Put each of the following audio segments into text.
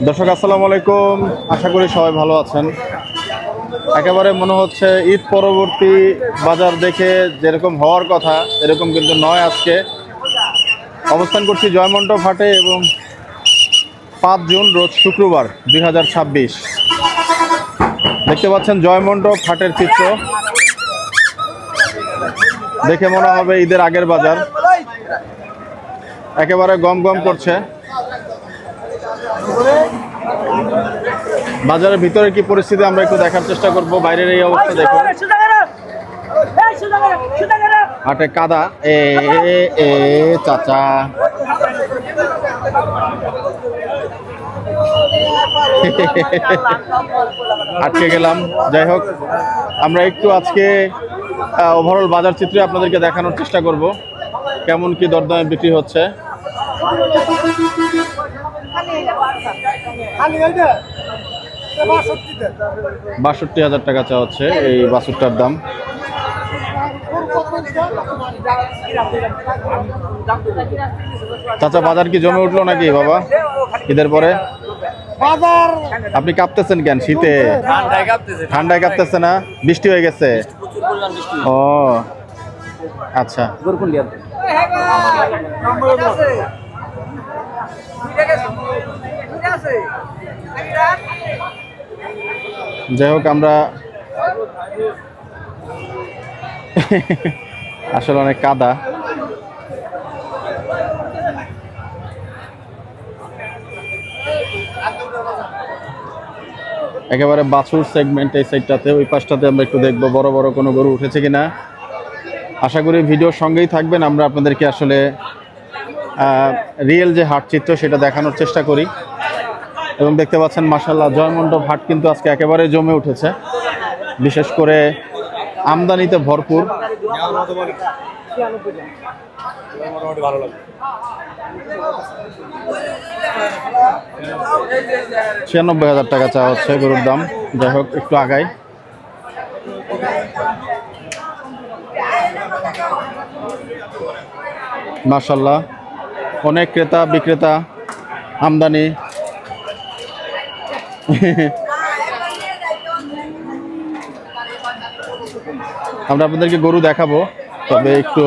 দর্শক আসসালামু আলাইকুম, আশা করি সবাই ভালো আছেন। একেবারে মনে হচ্ছে ঈদ পরবর্তী বাজার দেখে যেরকম হওয়ার কথা এরকম কিন্তু নয়। আজকে অবস্থান করছি জয়মন্টপ হাটে এবং 5 জুন রোজ শুক্রবার 2026। দেখতে পাচ্ছেন জয়মন্টপ হাটের চিত্র, দেখে মনে হবে ঈদের আগের বাজার। একেবারে গম গম করছে। বাজারের ভিতরে কি পরিস্থিতি আমরা একটু দেখার চেষ্টা করব। বাইরের এই অবস্থা দেখুন, হাটে কাদা। এ চাচা আটকে গেলাম। যাই হোক, আমরা একটু আজকে ওভারঅল বাজার চিত্রে আপনাদেরকে দেখানোর চেষ্টা করব কেমন কি দরদামে বিক্রি হচ্ছে। ৬২,০০০ টাকা চা হচ্ছে এই বাছুরটার দাম। চাচা বাজার কি জমে উঠলো নাকি বাবা ঈদের পরে? আপনি কাঁপতেছেন কেন? শীতে ঠান্ডায় কাঁপতেছে না? বৃষ্টি হয়ে গেছে? ও আচ্ছা। যাই হোক, আমরা আসলে অনেক কাদা। একেবারে বাছুর সেগমেন্ট এই সাইডটাতে, ওই পাশটাতে আমরা একটু দেখবো বড় বড় কোনো গরু উঠেছে কিনা। আশা করি ভিডিওর সঙ্গেই থাকবেন, আমরা আপনাদেরকে আসলে রিয়েল যে হাট চিত্র সেটা দেখানোর চেষ্টা করি। এবং দেখতে পাচ্ছেন মাশাআল্লাহ জয়মন্টপ হাট কিন্তু আজকে একেবারে জমে উঠেছে, বিশেষ করে আমদানিতে ভরপুর। ৯৬,০০০ টাকা চা হচ্ছে গরুর দাম। যাই হোক, একটু আগাই। মাশাআল্লাহ অনেক ক্রেতা বিক্রেতা, আমদানি। আমরা আপনাদেরকে গরু দেখাবো, তবে একটু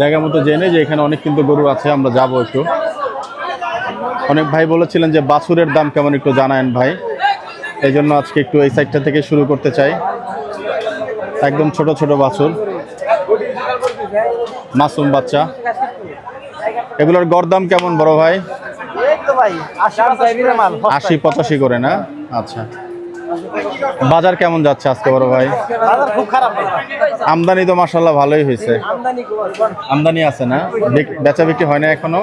জায়গা মতো জেনে যে এখানে অনেক কিন্তু গরু আছে, আমরা যাব একটু। অনেক ভাই বলেছিলেন যে বাছুরের দাম কেমন একটু জানায়েন ভাই, এই জন্য আজকে একটু এই সাইডটা থেকে শুরু করতে চাই। একদম ছোট ছোট বাছুর, মাসুম বাচ্চা। এগুলোর গড়দাম কেমন বড় ভাই? ৮০-৮৫ করে না? আচ্ছা। বাজার কেমন যাচ্ছে আজকে বড় ভাই? খুব খারাপ। আমদানি তো মাশাআল্লাহ ভালোই হয়েছে। আমদানি আছে না? বেচা বিক্রি হয় না এখনো?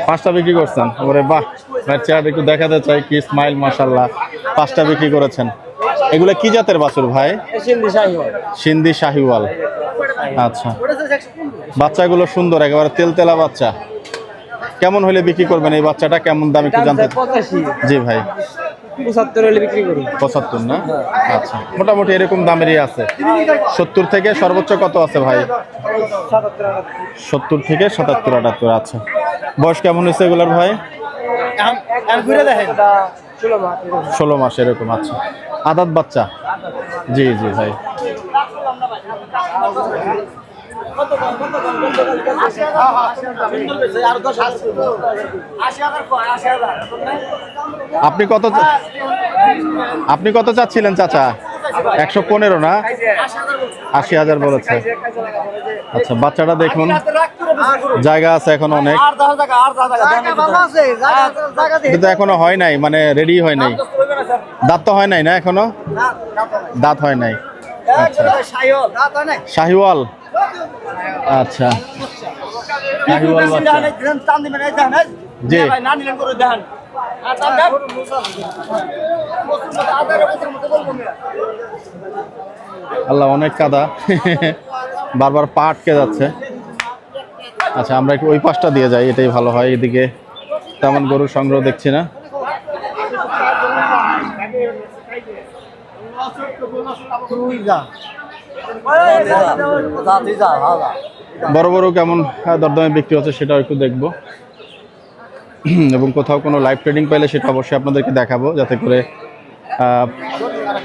5টা বিক্রি করছেন? ওরে বাহ, চেহারা একটু দেখাতে চাই। কি স্মাইল মাশাআল্লাহ, 5টা বিক্রি করেছেন। এগুলো কি জাতের বাছুর ভাই? সিন্ধি শাহিওয়াল। আচ্ছা, বাচ্চাগুলো সুন্দর, একেবারে তেলতেলা বাচ্চা। কেমন হলে বিক্রি করবেন এই বাচ্চাটা? কেমন দাম একটু জানতে? জি ভাই, ৭৫ হলে বিক্রি করি। ৭৫ না? আচ্ছা, মোটামুটি এরকম দামেরই আছে। ৭০ থেকে সর্বোচ্চ কত আছে ভাই? ৭০ থেকে ৭৭-৭৮। আচ্ছা, বয়স কেমন হয়েছে এগুলোর ভাই? 16 মাস এরকম। আচ্ছা, আদাত বাচ্চা? জি জি ভাই। আপনি কত চাচ্ছিলেন চাচা? ১১৫ না? ৮০,০০০ বলেছে। আচ্ছা, বাচ্চাটা দেখুন, জায়গা আছে এখন অনেক, কিন্তু এখনো হয় নাই, মানে রেডি হয় নাই। দাঁত তো হয় নাই না এখনো? দাঁত হয় নাই। আচ্ছা, শাহিওয়াল। আচ্ছা, শাহিওয়াল বাচ্চা। জি, আল্লাহ অনেক কাদা, বারবার পা আটকে যাচ্ছে। আচ্ছা, আমরা একটু ওই পাশটা দিয়ে যাই, এটাই ভালো হয়। এদিকে তেমন গরুর সংগ্রহ দেখছি না। বড় বড় কেমন দরদামে বিক্রি হচ্ছে সেটাও একটু দেখব এবং কোথাও কোনো লাইভ ট্রেডিং পাইলে সেটা অবশ্যই আপনাদেরকে দেখাবো, যাতে করে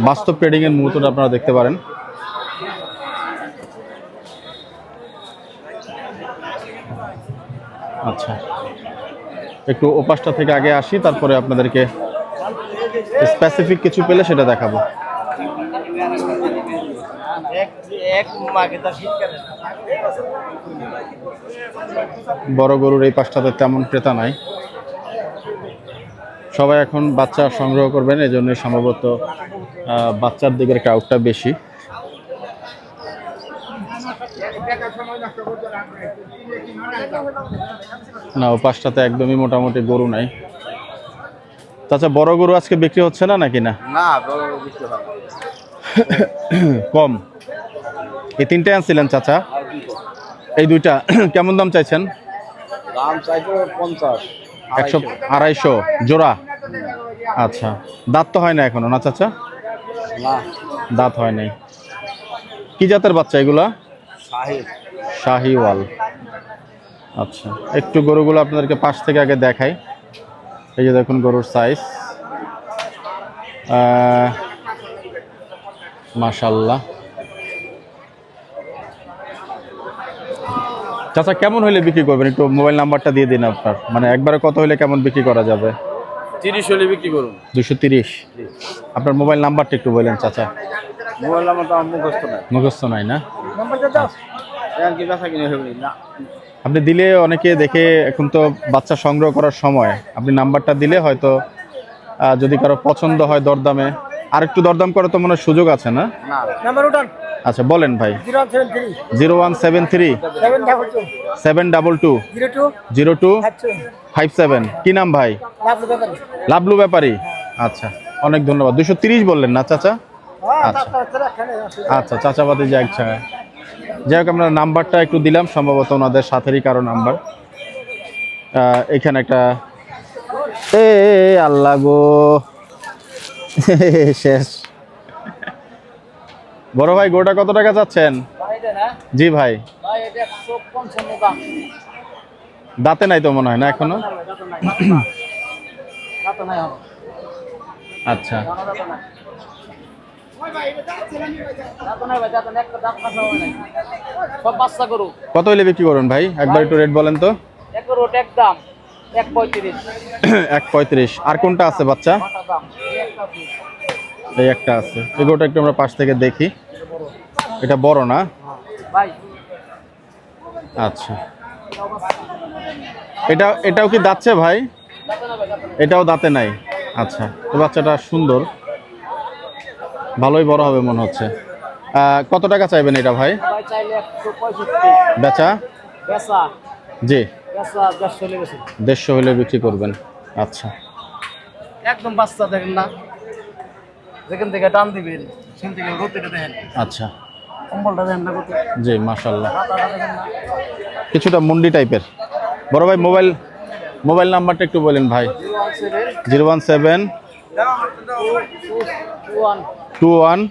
বাস্তব ট্রেডিংয়ের মুহূর্তটা আপনারা দেখতে পারেন। আচ্ছা, একটু ওপাশটা থেকে আগে আসি, তারপরে আপনাদেরকে স্পেসিফিক কিছু পেলে সেটা দেখাবো। বড় গরুর এই পাশটাতে তেমন ক্রেতা নাই, সবাই এখন বাচ্চা সংগ্রহ করবেন, এই জন্যই সম্ভবত বাচ্চার দিকের ক্রাউডটা বেশি। না, ও পাশটাতে একদমই মোটামুটি গরু নাই। চাচা, বড় গরু আজকে বিক্রি হচ্ছে না নাকি? না, কম। এই তিনটে আনছিলেন চাচা? এই দুইটা কেমন দাম চাইছেন? দাম চাইতো 50, 100, 250 জোড়া। আচ্ছা, দাঁত তো হয় না এখনো না চাচা? না, দাঁত হয় নাই। কি জাতের বাচ্চা এগুলা? শাহিওয়াল। আচ্ছা, একটু গরুগুলো আপনাদেরকে পাশ থেকে আগে দেখাই। এই যে দেখুন গরুর সাইজ, মাশাআল্লাহ। চাচা, কেমন হলে বিক্রি করবেন? একটু মোবাইল নাম্বারটা দিয়ে দিন আপনার, মানে একবারে কত হলে কেমন বিক্রি করা যাবে? 30 হলে বিক্রি করুন। 230। আপনার মোবাইল নাম্বারটা একটু বলেন চাচা। মোবাইল নাম্বার তো আমার মুখস্থ নাই। মুখস্থ নাই না? নাম্বারটা দাও। এখন কি বেচা কিনে হবে না? আপনি দিলে অনেকে দেখে, এখন তো বাচ্চা সংগ্রহ করার সময়, আপনি নাম্বারটা দিলে হয়তো যদি কারো পছন্দ হয় দরদামে, আর একটু দরদাম করে তো মনে হয় সুযোগ আছে না? না, নাম্বার উঠান। আচ্ছা বলেন ভাই। 0173 0173 722 02 57। কি নাম ভাই? লাবলু ব্যাপারী। আচ্ছা, অনেক ধন্যবাদ। 230 বললেন না চাচা? আচ্ছা আচ্ছা, চাচাবাদী যে আচ্ছা, যাই হোক, আমরা নাম্বারটা একটু দিলাম, সম্ভবত ওনাদের সাথেরই কারো নাম্বার। এখানে একটা আল্লাহ গো শেষ। বড় ভাই, গোটা কত টাকা চাচ্ছেন? জি ভাই। দাঁতে নাই তো মনে হয় না এখনো? আচ্ছা, কত হলে বিক্রি করুন ভাই? একবার একটু রেট বলেন তো। 135। আর কোনটা আছে বাচ্চা? এই একটা আছে। এগুলোটা একটু আমরা পাশ থেকে দেখি। এটা বড় না? আচ্ছা, এটাও কি দাঁতছে ভাই? এটাও দাঁতে নাই। আচ্ছা, এই বাচ্চাটা সুন্দর, ভালোই বড় হবে মনে হচ্ছে। কত টাকা চাইবেন এটা ভাই? বেচা? জি, 150 হলে বিক্রি করবেন। আচ্ছা, একদম বাচ্চা দেখেন না, যেখান থেকে টান দিবেন সেখান থেকে গতিটা দেখেন। আচ্ছা, কম্বলটা দেখেন না কত। জি, মাশাআল্লাহ। কিছুটা মুন্ডি টাইপের। বড় ভাই, মোবাইল নাম্বারটা একটু বলেন ভাই। 017 21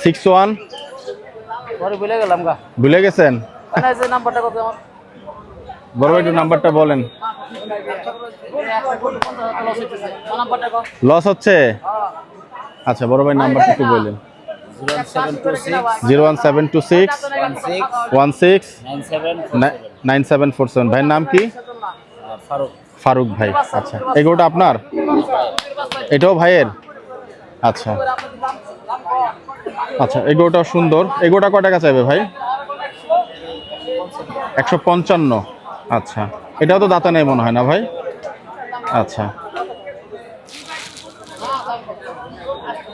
61। ভুলে গেছেন? বড় ভাই, একটু নাম্বারটা বলেন। লস হচ্ছে? আচ্ছা, বড় ভাই নাম্বারটা একটু বললেন। 01726 16 9747। ভাইয়ের নাম কি? ফারুক ভাই। আচ্ছা, এগুলোটা আপনার? এটাও ভাইয়ের? আচ্ছা আচ্ছা, এগুলোটা সুন্দর। এগুলোটা কয় টাকা চাইবে ভাই? 155। আচ্ছা, এটাও তো দাঁতে নেই মনে হয় না ভাই? আচ্ছা,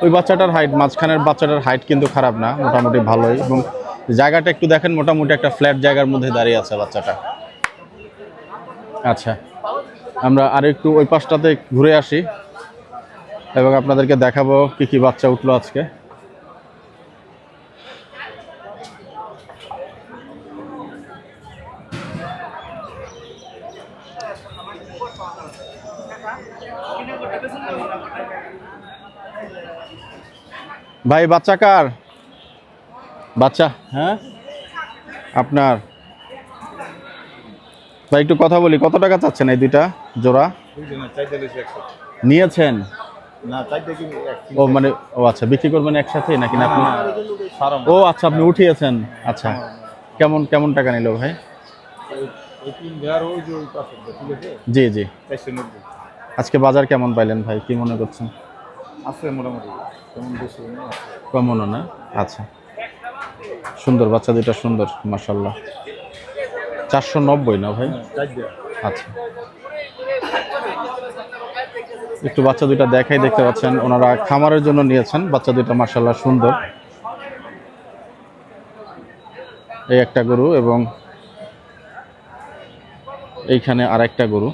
ওই বাচ্চাটার হাইট, মাঝখানের বাচ্চাটার হাইট কিন্তু খারাপ না, মোটামুটি ভালোই, এবং জায়গাটা একটু দেখেন, মোটামুটি একটা ফ্ল্যাট জায়গার মধ্যে দাঁড়িয়ে আছে বাচ্চাটা। আচ্ছা, আমরা আর একটু ওই পাশটাতে ঘুরে আসি এবং আপনাদেরকে দেখাবো কি কি বাচ্চা উঠলো আজকে। ভাই, বাচ্চা কার? বাচ্চা হ্যাঁ আপনার ভাই একটু কথা বলি, কত টাকা চাচ্ছেন এই দুইটা জোড়া? নিয়েছেন? ও মানে ও আচ্ছা, বিক্রি করবেন একসাথে নাকি না আপনি? ও আচ্ছা, আপনি উঠিয়েছেন। আচ্ছা, কেমন কেমন টাকা নিল ভাই? জি জি। আজকে বাজার কেমন পাইলেন ভাই, কি মনে করছেন? আছে মোটামুটি কমনও না? আচ্ছা, সুন্দর বাচ্চা দুইটা, সুন্দর মাশাআল্লাহ। 490 না ভাই? আচ্ছা, একটু বাচ্চা দুইটা দেখাই, দেখতে পাচ্ছেন ওনারা খামারের জন্য নিয়েছেন বাচ্চা দুইটা, মাশাআল্লাহ সুন্দর। এই একটা গরু এবং এইখানে আরেকটা গরু।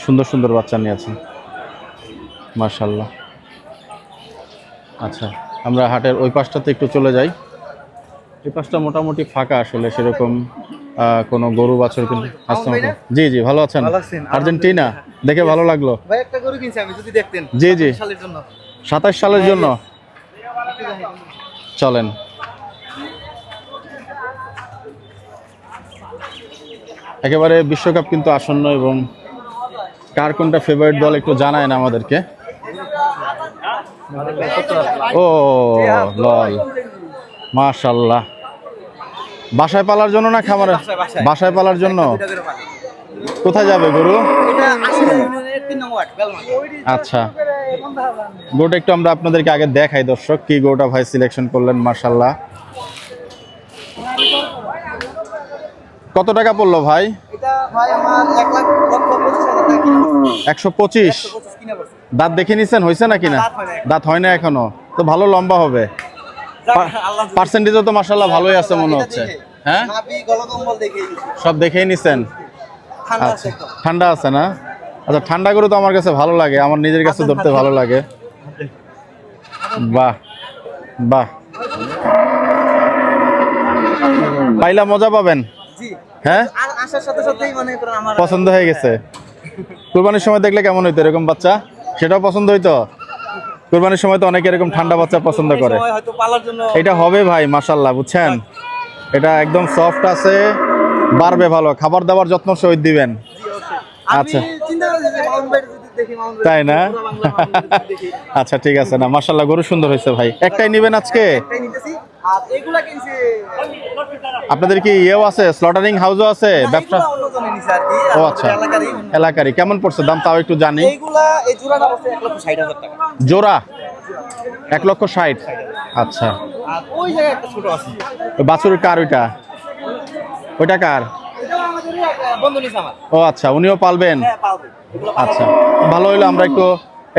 সুন্দর সুন্দর বাচ্চা নিয়েছেন মাশাআল্লাহ। আচ্ছা, আমরা হাটের ওই পাশটাতে একটু চলে যাই। এই পাশটা মোটামুটি ফাঁকা, আসলে সেরকম কোনো গরু বাছুর কিন্তু। আসসালামু আলাইকুম। জি জি, ভালো আছেন? আর্জেন্টিনা দেখে ভালো লাগলো ভাই, একটা গরু কিনছি আমি, যদি দেখতেন। জি জি, 27 সালের জন্য। 27 সালের জন্য। চলেন, একেবারে বিশ্বকাপ কিন্তু আসন্ন, এবং কার কোনটা ফেভারিট দল একটু জানায় না আমাদেরকে। ও লল, মাশাআল্লাহ। বাসায় পালার জন্য না খামারে? বাসায় পালার জন্য। কোথায় যাবে গরু? আচ্ছা, গরুটা একটু আমরা আপনাদেরকে আগে দেখাই দর্শক, কি গরুটা ভাই সিলেকশন করলেন মাশাআল্লাহ। কত টাকা পড়লো ভাই? এটা ভাই আমার 1,25,000 টাকা কিনা। 125। কিনা পড়ছে। দাঁত দেখে নিছেন, হয়েছে নাকি না? দাঁত হয় না এখনো, তো ভালো লম্বা হবে। পার্সেন্টেজও তো মাশাআল্লাহ ভালোই আছে মনে হচ্ছে। হ্যাঁ, নাভি গলকম্বল দেখেই সব দেখেই নিছেন। ঠান্ডা আচ্ছা, আছে একদম। ঠান্ডা আছে না? আচ্ছা, ঠান্ডা গরু তো আমার কাছে ভালো লাগে, আমার নিজের কাছে ধরতে ভালো লাগে। বাহ বাহ, পাইলা মজা পাবেন। জি। হ্যাঁ, আর আসার সাথে সাথেই মনে করেন আমার পছন্দ হয়ে গেছে। কুরবানির সময় দেখলে কেমন হইতো এরকম বাচ্চা? সেটাও পছন্দ হইতো? কুরবানির সময় তো অনেকে এরকম ঠান্ডা বাচ্চা পছন্দ করে। সময় হয়তো পালার জন্য। এটা হবে ভাই মাশাআল্লাহ, বুঝছেন? এটা একদম সফট আছে, বাড়বে ভালো, খাবার দাবার যত্ন সহিত দিবেন। আচ্ছা, আমি চিন্তা করছি যে মাউন্ট ভাই যদি দেখি, মাউন্ট ভাই তাই না? পুরো বাংলা মাউন্ট ভাই যদি দেখি। আচ্ছা, ঠিক আছে। না মাশাআল্লাহ, গরু সুন্দর হয়েছে ভাই। একটাই নেবেন আজকে? একটাই নিতেছি। আর এগুলা কিনছি। আপনাদের কি ইয়েও আছে, স্লটারিং হাউসও আছে, ব্যবসা? এগুলা অন্যজনে নিছে আর কি। ও আমাদের আচ্ছা, এলাকারই। এলাকারই। কেমন পড়ছে দাম তাও একটু জানি। এইগুলা এই জোড়াটা পড়ছে 1,60,000 টাকা। জোড়া 1,60,000। আচ্ছা, আর ওই জায়গায় একটা ছোট আছে। ওই বাছুর কার ওইটা? ওইটা কার? এটাও আমাদের বন্ধু নিছে আমার। ও আচ্ছা, উনিও পালবেন? হ্যাঁ, পালবে। এগুলো আচ্ছা, ভালো হইলো। আমরা একটু,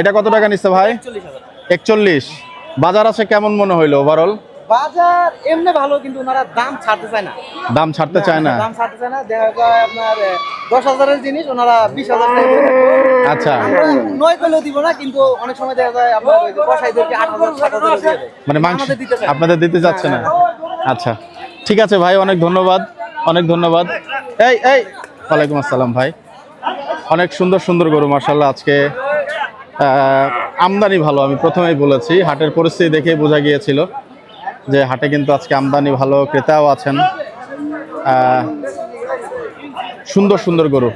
এটা কত টাকা নিচ্ছে ভাই? 40,000 টাকা। 41। বাজার আছে কেমন মনে হইলো ওভারঅল? বাজার এমনি ভালো, কিন্তু ওনারা দাম ছাড়তে চায় না। দাম ছাড়তে চায় না? দাম ছাড়তে চায় না। দেখা যায় আপনার 10,000-এর জিনিস ওনারা 20,000 টাকা। আচ্ছা, আমরা 9 করলেও দিব না, কিন্তু অনেক সময় দেখা যায় আপনার ওই যে কসাইদেরকে 8,000 7,000 দিয়ে দেয়। মানে মাংস আমাদের দিতে চায় না। আপনাদের দিতে যাচ্ছে না? আচ্ছা, ঠিক আছে ভাই, অনেক ধন্যবাদ, অনেক ধন্যবাদ। এই এই, ওয়ালাইকুম আসসালাম ভাই। অনেক সুন্দর সুন্দর গরু মাশাআল্লাহ আজকে। আমদানি ভালো, আমি প্রথমেই বলেছি, হাটের পরিস্থিতি দেখেই বোঝা গিয়েছিল যে হাটে কিন্তু আজকে আমদানি ভালো, ক্রেতাও আছেন। সুন্দর সুন্দর গরু।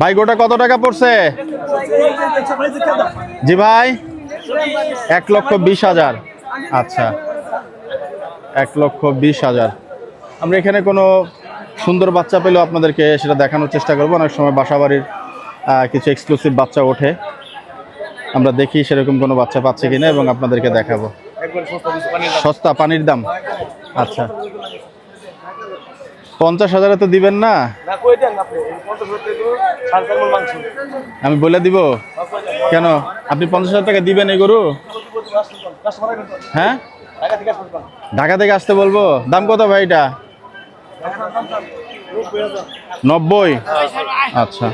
ভাই গোটা কত টাকা পড়ছে? জি ভাই, 1,20,000। আচ্ছা, 1,20,000। আমরা এখানে কোনো সুন্দর বাচ্চা পেলেও আপনাদেরকে সেটা দেখানোর চেষ্টা করবো। অনেক সময় বাসাবাড়ির কিছু এক্সক্লুসিভ বাচ্চা ওঠে, আমরা দেখি সেরকম কোনো বাচ্চা পাচ্ছে কিনা এবং আপনাদেরকে দেখাবো। সস্তা পানির দাম। আচ্ছা, 50,000 তো দিবেন না? আমি বলে দিব কেন? আপনি 50,000 টাকা দিবেন এই গরু? হ্যাঁ, ঢাকা থেকে আসতে বলবো। দাম কত ভাই এটা? 90। আচ্ছা,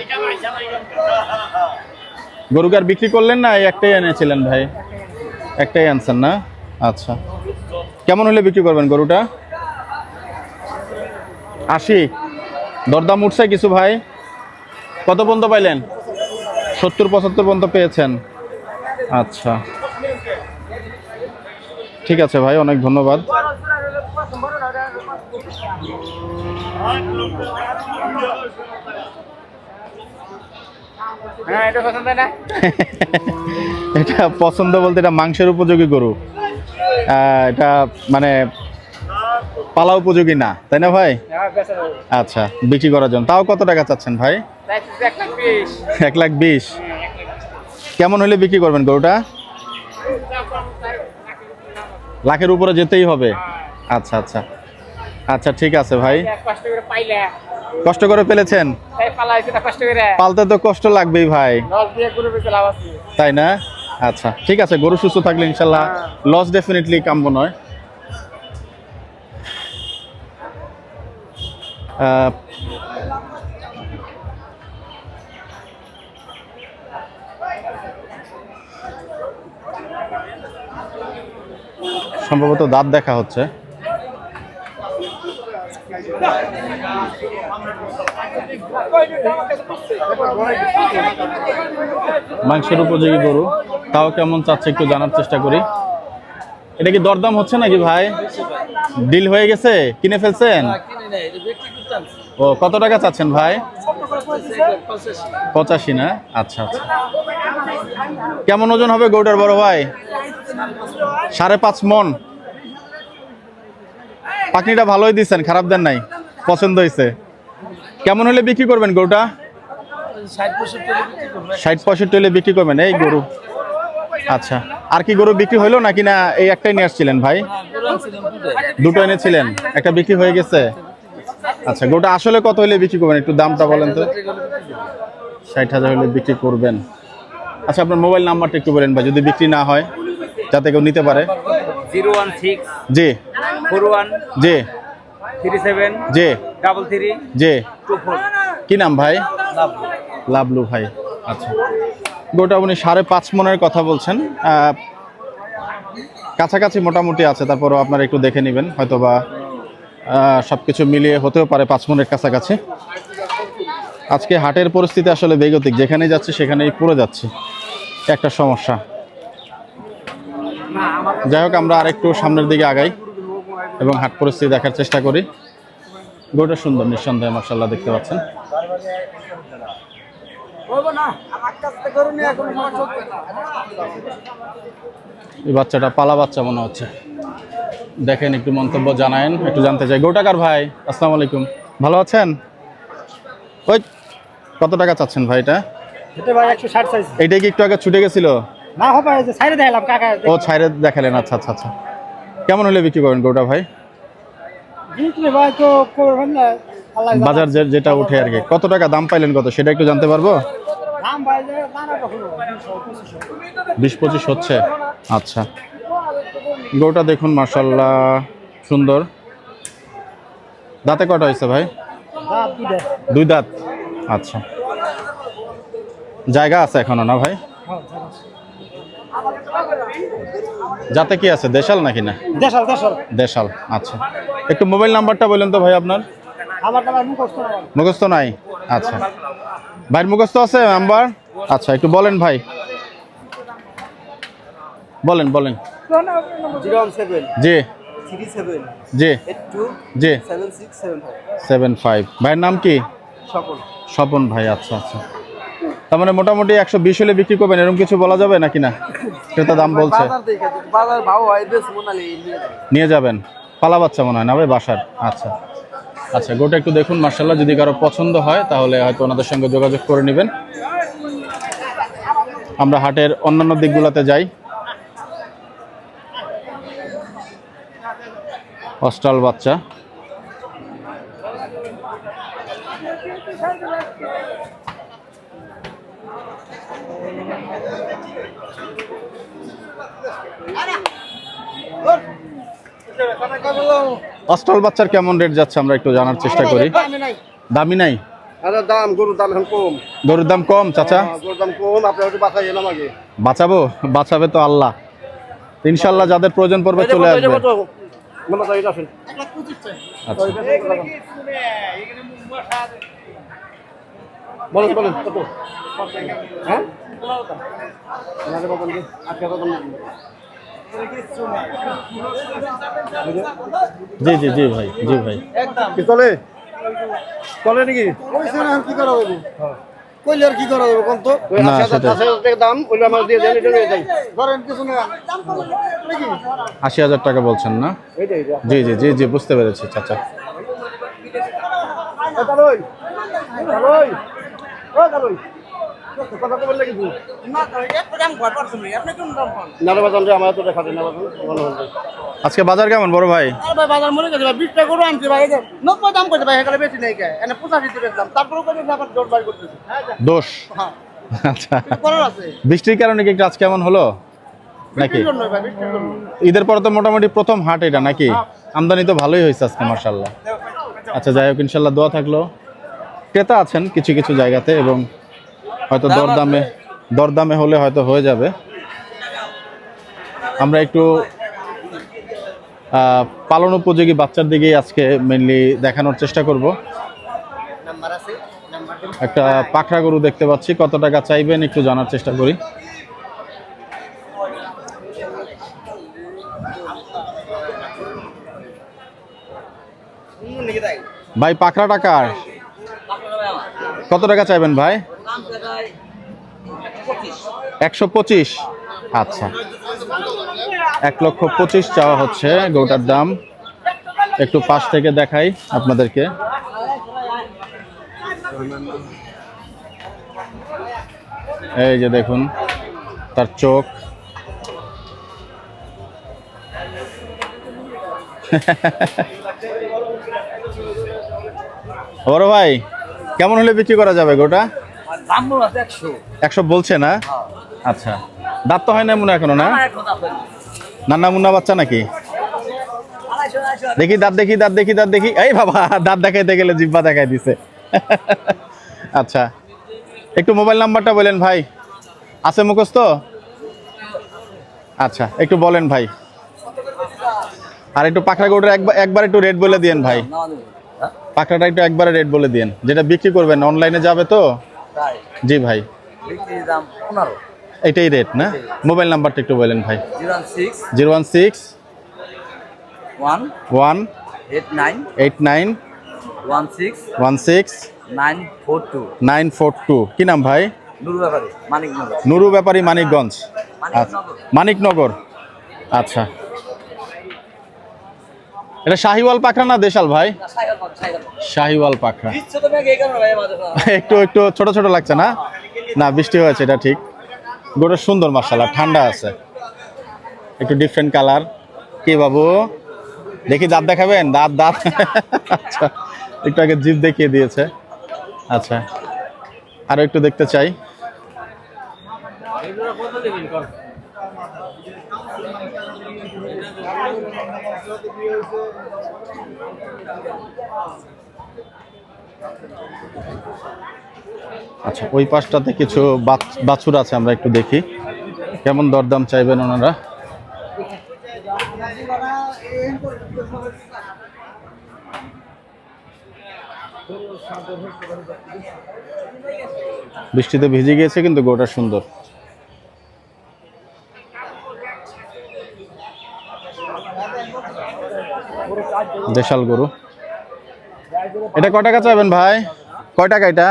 গরুকে আর বিক্রি করলেন না? এই একটাই এনেছিলেন ভাই? একটাই আনছেন না? আচ্ছা, কেমন হলে বিক্রি করবেন গরুটা? 80। দরদাম উঠছে কিছু ভাই? কত পর্যন্ত পাইলেন? 70-75 পর্যন্ত পেয়েছেন। আচ্ছা, ঠিক আছে ভাই, অনেক ধন্যবাদ। এটা পছন্দ বলতে এটা মাংসের উপযোগী গরু, এটা মানে পালা উপযোগী না, তাই না ভাই? আচ্ছা, বিক্রি করার জন্য। তাও কত টাকা চাচ্ছেন ভাই? 1,20,000। কেমন হলে বিক্রি করবেন গরুটা? লাখের উপরে যেতেই হবে। আচ্ছা আচ্ছা আচ্ছা, ঠিক আছে ভাই। কষ্ট করে পেলেছেন, পালতে তো কষ্ট লাগবেই ভাই, তাই না? আচ্ছা, ঠিক আছে, গরু সুস্থ থাকলে ইনশাল্লাহ লস ডেফিনেটলি কাম্য নয়। সম্ভবত দাঁত দেখা হচ্ছে। মাংসের উপযোগী গরু, তাও কেমন চাচ্ছে একটু জানার চেষ্টা করি। এটা কি দরদাম হচ্ছে নাকি ভাই? ডিল হয়ে গেছে, কিনে ফেলছেন? ও, কত টাকা চাচ্ছেন ভাই? 85 না? আচ্ছা আচ্ছা। কেমন ওজন হবে গরুটার বড় ভাই? 5.5 মন। পাকনিটা ভালোই দিচ্ছেন, খারাপ দেন নাই, পছন্দ হয়েছে। কেমন হলে বিক্রি করবেন গরুটা? 60-65 হলে বিক্রি করবেন এই গরু। আচ্ছা, আর কি গরু বিক্রি হইলো নাকি না এই একটাই নিয়ে আসছিলেন ভাই? দুটো এনেছিলেন, একটা বিক্রি হয়ে গেছে। আচ্ছা, গরুটা আসলে কত হলে বিক্রি করবেন একটু দামটা বলেন তো? 60,000 হলে বিক্রি করবেন। আচ্ছা, আপনার মোবাইল নাম্বারটা একটু বলেন ভাই, যদি বিক্রি না হয় যাতে কেউ নিতে পারে। 016 জি 41 জি 37 জি 33 জি 24। কি নাম ভাই? লাভলু ভাই। আচ্ছা, গোটা উনি 5.5 মনের কথা বলছেন, কাছাকাছি মোটামুটি আছে, তারপরও আপনারা একটু দেখে নেবেন, হয়তো বা সবকিছু মিলিয়ে হতেও পারে 5 মনের কাছাকাছি। আজকে হাটের পরিস্থিতি আসলে বেগতিক, যেখানে যাচ্ছে সেখানেই পড়ে যাচ্ছে, একটা সমস্যা। যাই হোক, আমরা আরেকটু সামনের দিকে আগাই এবং হাট পরিস্থিতি দেখার চেষ্টা করি। গরুটা সুন্দর নিঃসন্দেহে, মাশাআল্লাহ, দেখতে পাচ্ছেন। এই বাচ্চাটা পালা বাচ্চা মনে হচ্ছে, দেখেন একটু মন্তব্য জানায়েন, একটু জানতে চাই। গরুটাকার ভাই, আসসালামু আলাইকুম, ভালো আছেন? ওই কত টাকা চাচ্ছেন ভাই এটা? এটা ভাই 160 চাইছি। এইটাই কি একটু আগে ছুটে গেছিল? না হবে, যে ছাইরে দেখালাম কাকা। ও, ছাইরে দেখালেন, আচ্ছা আচ্ছা আচ্ছা। কেমন হলে বিক্রি করবেন গরুটা ভাই? বিক্রি ভাই তো করবেন না, আল্লাহ জানে। বাজার যেটা উঠে আর কি, কত টাকা দাম পাইলেন কত, সেটা একটু জানতে পারবো? দাম ভাই যে দানাটা হলো 20-25 হচ্ছে। আচ্ছা, গরুটা দেখুন, মাশাআল্লাহ সুন্দর। দাঁতে কটা হয়েছে ভাই? দাম 2 দাঁত। আচ্ছা, জায়গা আছে এখনো না ভাই? যাতে কি আছে, দেশাল নাকি না? দেশাল দেশাল দেশাল। আচ্ছা, একটু মোবাইল নাম্বারটা বলেন তো ভাই আপনার। আমার নাম মুখস্থ না। মুখস্থ নাই? আচ্ছা, ভাইয়ের মুখস্থ আছে নাম্বার? আচ্ছা, একটু বলেন ভাই, বলেন বলেন। 017 জি 37 জি 82 জি 7675। 75। ভাইয়ের নাম কি? সকল স্বপন ভাই। আচ্ছা আচ্ছা, তার মানে মোটামুটি 120 হলে বিক্রি করবেন, এরকম কিছু বলা যাবে নাকি না? ক্রেতা দাম বলছে। বাজার ভাও হয় বেশ মোনালি নিয়ে যাবেন, পালা বাচ্চা মনে হয় না ভাই বাসার? আচ্ছা আচ্ছা, গোটা একটু দেখুন, মার্শাল্লাহ, যদি কারো পছন্দ হয় তাহলে হয়তো ওনাদের সঙ্গে যোগাযোগ করে নেবেন। আমরা হাটের অন্যান্য দিকগুলোতে যাই। অস্ট্রাল বাচ্চা, অস্ট্রাল বাচ্চার কেমন রেট যাচ্ছে আমরা একটু জানার চেষ্টা করি। দামি নাই? আরে দাম, গরুর দাম এখন কম। গরুর দাম কম চাচা? গরুর দাম কম, আপনি একটু বাঁচাই এলাম আগে। বাঁচাবো, বাঁচাবে তো আল্লাহ, ইনশাল্লাহ। যাদের প্রয়োজন পড়বে চলে আসবে। আচ্ছা, বলেন বলেন কত? হ্যাঁ জি জি জি ভাই, জি ভাই। কি চলে চলে নাকি কি করা হবে কইলে আর কি করা হবে কোন তো না, সেটাই। 80,000 দাম ওইটা আমার দিয়ে দেন এটা নিয়ে যাই ধরেন কিছু না 80,000 টাকা বলছেন না? এইটাই জি জি জি জি, বুঝতে পেরেছি চাচা। চালোই চালোই ও চালোই কথা তো বললে কিছু না একটু দাম কর পারছেন আপনি কোন দাম পান না বাজান রে আমার তো দেখা দেন না বাজান ভালো হবে আজকে বাজার কেমন বড় ভাই? আর ভাই বাজার মনে গেছে ভাই 20 টাকা করে আনছি ভাই 90 দাম কইছে ভাই এখানে বেশি নাই কে এনে 85 দিয়ে বেচলাম তারপরে কইছে আবার জোর বাই করতেছে দোষ। হ্যাঁ আচ্ছা, করার আছে বৃষ্টির কারণে কি একটু আজ কেমন হলো নাকি? বৃষ্টির জন্য ভাই বৃষ্টির জন্য ঈদের পরে তো মোটামুটি প্রথম হাট এটা নাকি? আমদানি তো ভালোই হয়েছে আজকে মাশাআল্লাহ। আচ্ছা, যাই হোক, ইনশাল্লাহ দোয়া থাকলো। ক্রেতা আছেন কিছু কিছু জায়গাতে, এবং হয়তো দরদামে হলে হয়তো হয়ে যাবে। আমরা একটু পালন উপযোগী বাচ্চার দিকেই আজকে মেনলি দেখানোর চেষ্টা করব। নাম্বার আছে নাম্বার একটা পাকড়া গরু দেখতে পাচ্ছি, কত টাকা চাইবেন একটু জানার চেষ্টা করি। নাকি তাই ভাই, পাকড়া টাকার কত টাকা চাইবেন ভাই? 125। আচ্ছা, 1,25,000 চাওয়া হচ্ছে গরুটার দাম। একটু পাশ থেকে দেখাই আপনাদেরকে। এই যে দেখুন তার চোখ। বড় ভাই, কেমন হলে বিক্রি করা যাবে গোটা? দাম বল আছে 100 100 বলছে না? আচ্ছা, দাঁত তো হয় না মনে এখনো না? নান্না মুন্না বাচ্চা নাকি? দেখি দাঁত, দেখি দাঁত, দেখি দাঁত, দেখি। এই বাবা, দাঁত দেখাইতে গেলে জিব্বা দেখাই দিছে। আচ্ছা, একটু মোবাইল নাম্বারটা বলেন ভাই, আছে মুখস্থ? আচ্ছা, একটু বলেন ভাই। আর একটু পাকড়া গরুটার একবার একটু রেট বলে দিয়েন ভাই। পাকড়াটা একটু একবারে রেট বলে দিয়েন, যেটা বিক্রি করবেন অনলাইনে যাবে তো। জি ভাই, বিক্রির দাম 15 এটাই রেট না? মোবাইল নাম্বারটা একটু বলেন ভাই। 016 1 1 89 89 16 16 942 942। কি নাম ভাই? নুরু ব্যাপারী মানিকনগর নুরু ব্যাপারী, মানিকগঞ্জ। আচ্ছা, মানিকনগর। আচ্ছা, এটা শাহিওয়াল পাখরা না দেশাল ভাই? শাহিওয়াল পাখরা। একটু একটু ছোট ছোট লাগছে না? না, বৃষ্টি হয়েছে, এটা ঠিক। গরু সুন্দর মাশাআল্লাহ, ঠান্ডা আছে, একটু ডিফারেন্ট কালার। কি বাবু, দেখি দাঁত দেখাবেন? দাঁত দাঁত। আচ্ছা, একটু আগে জিভ দেখিয়ে দিয়েছে। আচ্ছা, আরো একটু দেখতে চাই। আচ্ছা, ওই পাশটাতে কিছু বাছুর আছে, আমরা একটু দেখি কেমন দরদাম চাইবেন ওনারা। বৃষ্টিতে ভিজে গিয়েছে কিন্তু গরুটা সুন্দর। দেশাল গরু। এটা কয় টাকা চাইবেন ভাই? কয় টাকা এটা?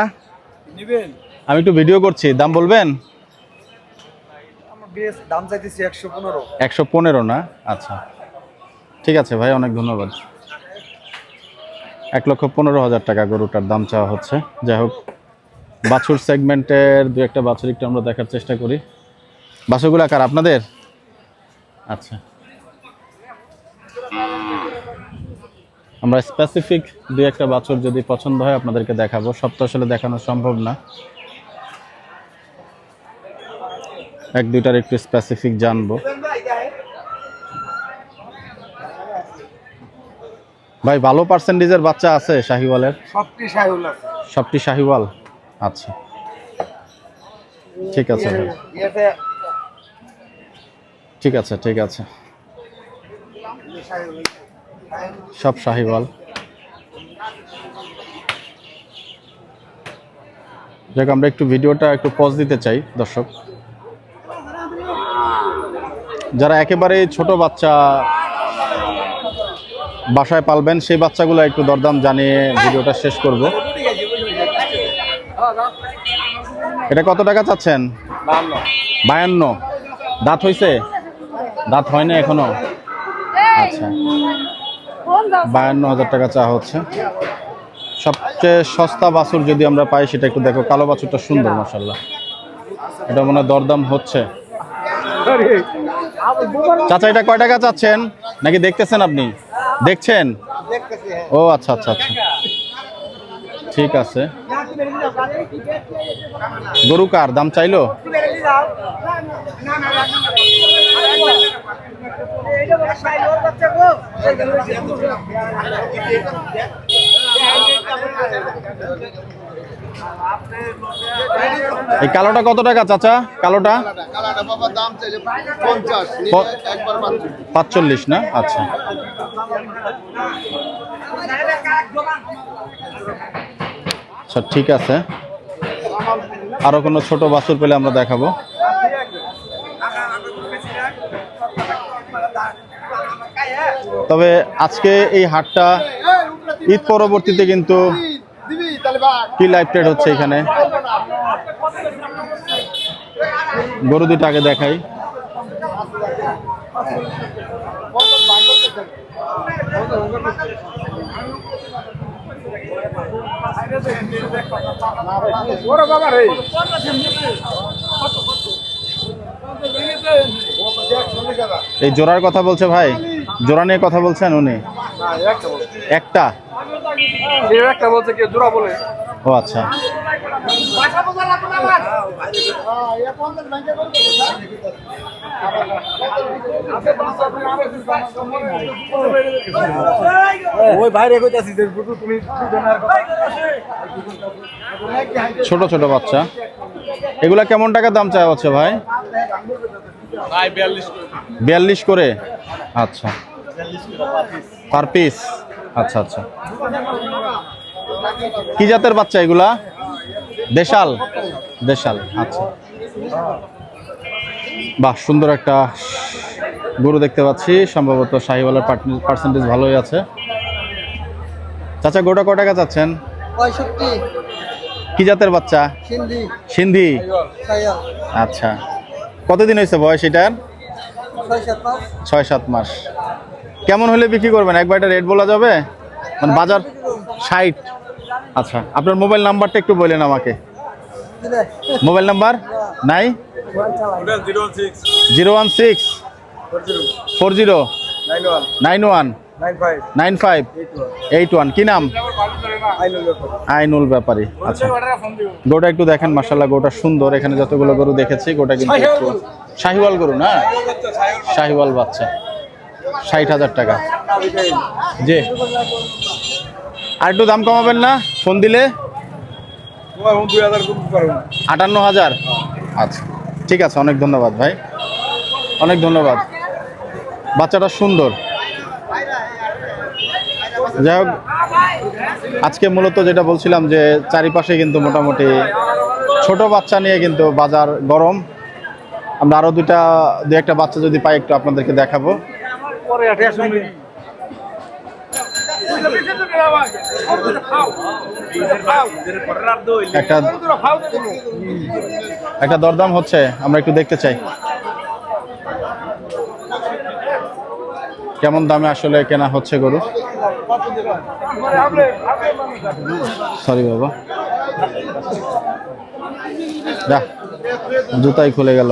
আমি একটু ভিডিও করছি, দাম বলবেন? দাম চাইতেছি 115 115 না? আচ্ছা, ঠিক আছে ভাই, অনেক ধন্যবাদ। 1,15,000 টাকা গরুটার দাম চাওয়া হচ্ছে। যাই হোক, বাছুর সেগমেন্টের দু একটা বাছুর একটু আমরা দেখার চেষ্টা করি। বাছুরগুলো কার, আপনাদের? আচ্ছা, আমরা স্পেসিফিক দু একটা বাছুর যদি পছন্দ হয় আপনাদেরকে দেখাবো। সব তো আসলে দেখানো সম্ভব না, এক দুইটার একটু স্পেসিফিক জানবো। ভাই, ভালো পার্সেন্টেজের বাচ্চা আছে শাহিওয়ালের? সবটি শাহিওয়াল। আচ্ছা, ঠিক আছে ভাই, ঠিক আছে ঠিক আছে, সব শাহিওয়াল। যাক আমরা একটু ভিডিওটা একটু পজ দিতে চাই দর্শক। যারা একেবারে ছোট বাচ্চা বাসায় পালবেন সেই বাচ্চাগুলো একটু দরদাম জানিয়ে ভিডিওটা শেষ করব। এটা কত টাকা চাচ্ছেন? 52। দাঁত হয়েছে? দাঁত হয়নি এখনো? আচ্ছা, 52,000 টাকা চা হচ্ছে। সবচেয়ে সস্তা বাছুর যদি আমরা পাই সেটা একটু দেখো। কালো বাছুরটা সুন্দর মাশাআল্লাহ। এটা মনে হয় দরদাম হচ্ছে। চাচা এটা কয় টাকা চাচ্ছেন? নাকি দেখতেছেন আপনি? দেখছেন? ও আচ্ছা আচ্ছা আচ্ছা, ঠিক আছে। গরু কার? দাম চাইলো? এই কালোটা কত টাকা চাচা? কালোটা 45 না? আচ্ছা, আচ্ছা ঠিক আছে। আরো কোনো ছোট বাছুর পেলে আমরা দেখাবো। তবে আজকে এই হাটটা ঈদ পরবর্তীতে কিন্তু কি লাইভ ট্রেড হচ্ছে এখানে। গরু দুটো আগে দেখাই। এই জোড়ার কথা বলছে ভাই, জোড়া নিয়ে কথা বলছেন উনি? একটা বলছে কি জোড়া বলে? ও আচ্ছা, ছোট ছোট বাচ্চা। এগুলা কেমন টাকা দাম চাওয়া হচ্ছে ভাই? 42 করে। আচ্ছা, পার পিস। আচ্ছা আচ্ছা, কি জাতের বাচ্চা এগুলা? দেশাল? দেশাল, আচ্ছা। বাহ, সুন্দর একটা গরু দেখতে পাচ্ছি। সম্ভবত শাহিওয়ালার পার্সেন্টেজ ভালোই আছে। চাচা গরুটা কত টাকা চাচ্ছেন? 65। কি জাতের বাচ্চা? সিন্ধি। সিন্ধি, আচ্ছা। কতদিন হয়েছে বয়স এটার? 6-7 মাস। কেমন হলে বিক্রি করবেন? একবার এটা রেট বলা যাবে? মানে বাজার 60। আচ্ছা, আপনার মোবাইল নাম্বারটা একটু বলেন আমাকে। মোবাইল নাম্বার নাই? 016 40 91 95 81। কি নাম? আইনুল ব্যাপারী। আচ্ছা, গরুটা একটু দেখেন মাশাআল্লাহ, গরুটা সুন্দর। এখানে যতগুলো গরু দেখেছি গোটা কিন্তু শাহিওয়াল গরু না? শাহিওয়াল বাচ্চা। 60,000 টাকা। জি, আর একটু দাম কমাবেন না ফোন দিলে? 58,000। আচ্ছা ঠিক আছে, অনেক ধন্যবাদ ভাই, অনেক ধন্যবাদ। বাচ্চাটা সুন্দর। যাই হোক, আজকে মূলত যেটা বলছিলাম যে চারিপাশে কিন্তু মোটামুটি ছোট বাচ্চা নিয়ে কিন্তু বাজার গরম। আমরা আরো দু একটা বাচ্চা যদি পাই একটু আপনাদেরকে দেখাবো। একটা দরদাম হচ্ছে, আমরা একটু দেখতে চাই কেমন দামে আসলে কেনা হচ্ছে গরু। সরি বাবা, যা জুতাই খুলে গেল।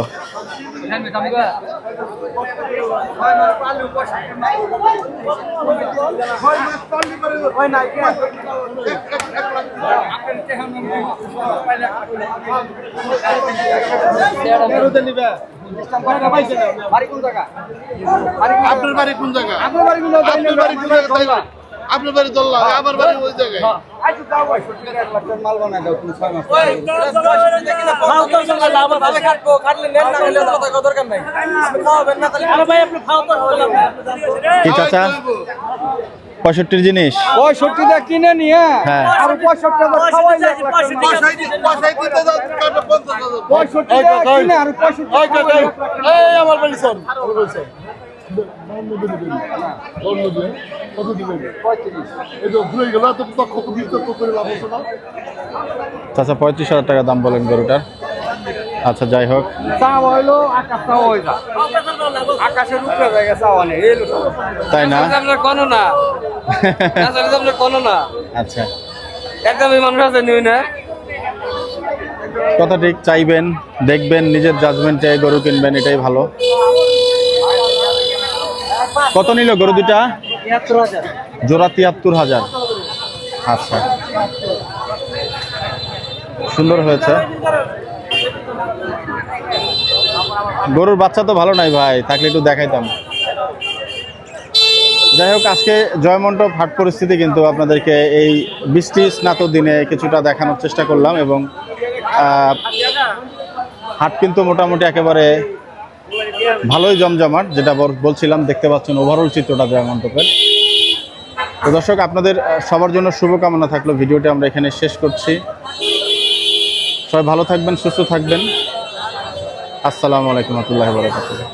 আপনার বাড়ি কোন জায়গা? আপনার বাড়ি কোন জায়গা? আপনার বাড়ি দল্লা, আমার বাড়ি ওই জায়গায়। মাল বানাই দাও তুমি 6 মাস। কি চাচা 65 জিনিস 65 কিনে নিয়ে হ্যাঁ। আর 65 খাওয়াই না 65 কিনে আর 65 এই আমার বাড়ি শোন আচ্ছা 35,000 টাকা দাম বলেন গরুটার। আচ্ছা যাই হোক, চাওয়া হইলো আকাশ চাওয়া হইলো আকাশের উপরে জায়গা চাওয়া নেই এই লোক তাই না? আপনার কোনো না আপনার কোনো না আচ্ছা একদমই মানুষ আছে নিই না কথা ঠিক, চাইবেন, দেখবেন, নিজের জাজমেন্টে গরু কিনবেন, এটাই ভালো। কত নিল গরু দুটা? ৭৩,০০০ জোড়া ৭৩,000। আচ্ছা সুন্দর হয়েছে। গরুর বাচ্চা তো ভালো নাই ভাই, থাকলে একটু দেখাইতাম। যাই হোক, আজকে জয়মন্টপ হাট পরিস্থিতি কিন্তু আপনাদেরকে এই বৃষ্টি স্নাত দিনে কিছুটা দেখানোর চেষ্টা করলাম, এবং হাট কিন্তু মোটামুটি একেবারে ভালোই জমজমাট, যেটা বলছিলাম। দেখতে পাচ্ছেন ওভারঅল চিত্রটা জয়মন্টপের। তো দর্শক, আপনাদের সবার জন্য শুভকামনা থাকলো। ভিডিওটি আমরা এখানে শেষ করছি। সবাই ভালো থাকবেন, সুস্থ থাকবেন। আসসালামু আলাইকুম ওয়া রাহমাতুল্লাহি ওয়া বারাকাতুহু।